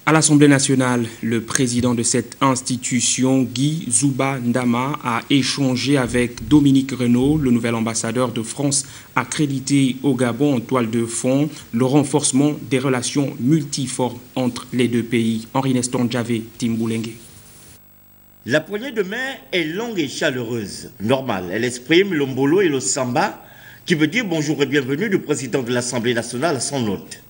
À l'Assemblée nationale, le président de cette institution, Guy Zouba Ndama, a échangé avec Dominique Renaud, le nouvel ambassadeur de France accrédité au Gabon en toile de fond, le renforcement des relations multiformes entre les deux pays. Henri Neston Djavé, Timboulengue. La poignée de main est longue et chaleureuse. Normale, elle exprime l'ombolo et le samba, qui veut dire bonjour et bienvenue du président de l'Assemblée nationale à son hôte.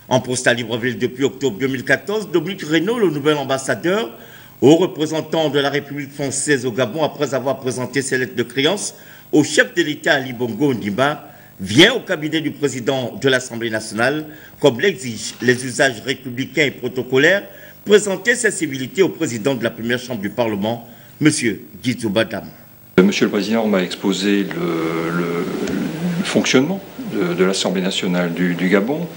En poste à Libreville depuis octobre 2014, Dominique Renaud, le nouvel ambassadeur, haut représentant de la République française au Gabon, après avoir présenté ses lettres de créance au chef de l'État Ali Bongo Ondimba, vient au cabinet du président de l'Assemblée nationale, comme l'exigent les usages républicains et protocolaires, présenter ses civilités au président de la première chambre du Parlement, M. Guy Zouba Ndama. Monsieur le Président m'a exposé le fonctionnement de l'Assemblée nationale du Gabon,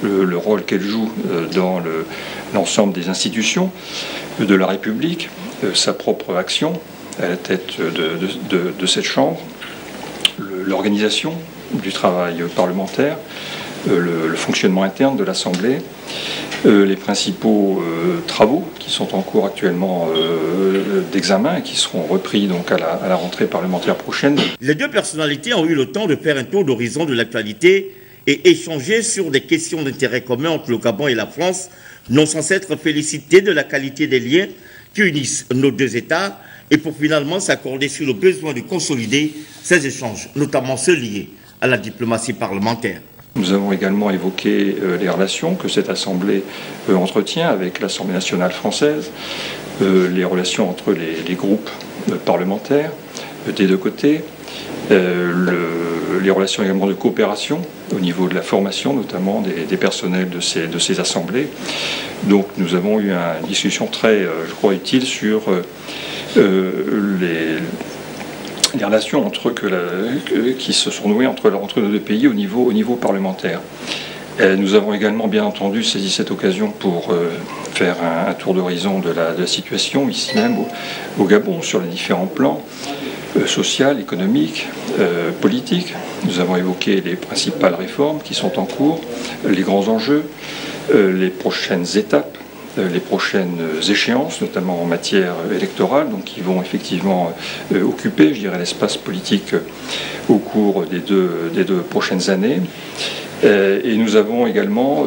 le rôle qu'elle joue dans l'ensemble des institutions de la République, sa propre action à la tête de cette Chambre, l'organisation du travail parlementaire, le fonctionnement interne de l'Assemblée, les principaux travaux qui sont en cours actuellement d'examen et qui seront repris donc à la rentrée parlementaire prochaine. Les deux personnalités ont eu le temps de faire un tour d'horizon de l'actualité et échanger sur des questions d'intérêt commun entre le Gabon et la France, non sans s'être félicités de la qualité des liens qui unissent nos deux États et pour finalement s'accorder sur le besoin de consolider ces échanges, notamment ceux liés à la diplomatie parlementaire. Nous avons également évoqué les relations que cette Assemblée entretient avec l'Assemblée nationale française, les relations entre les groupes parlementaires des deux côtés, les relations également de coopération au niveau de la formation, notamment des personnels de ces assemblées. Donc nous avons eu une discussion très, je crois, utile sur les relations qui se sont nouées entre nos deux pays au niveau parlementaire. Nous avons également, bien entendu, saisi cette occasion pour faire un tour d'horizon de la situation, ici même au Gabon, sur les différents plans, social, économique, politique. Nous avons évoqué les principales réformes qui sont en cours, les grands enjeux, les prochaines étapes, les prochaines échéances, notamment en matière électorale, donc qui vont effectivement occuper, je dirais, l'espace politique au cours des deux prochaines années. Et nous avons également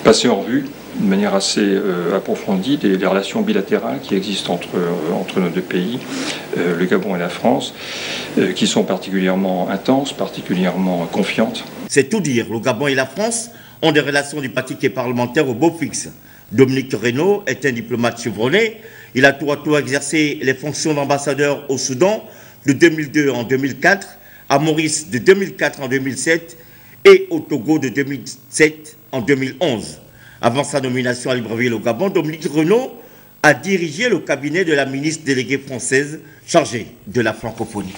passé en revue de manière assez approfondie les relations bilatérales qui existent entre nos deux pays, le Gabon et la France, qui sont particulièrement intenses, particulièrement confiantes. C'est tout dire, le Gabon et la France ont des relations diplomatiques et parlementaires au beau fixe. Dominique Renaud est un diplomate chevronné. Il a tour à tour exercé les fonctions d'ambassadeur au Soudan de 2002 en 2004, à Maurice de 2004 en 2007 et au Togo de 2007 en 2011. Avant sa nomination à Libreville au Gabon, Dominique Renaud a dirigé le cabinet de la ministre déléguée française chargée de la francophonie.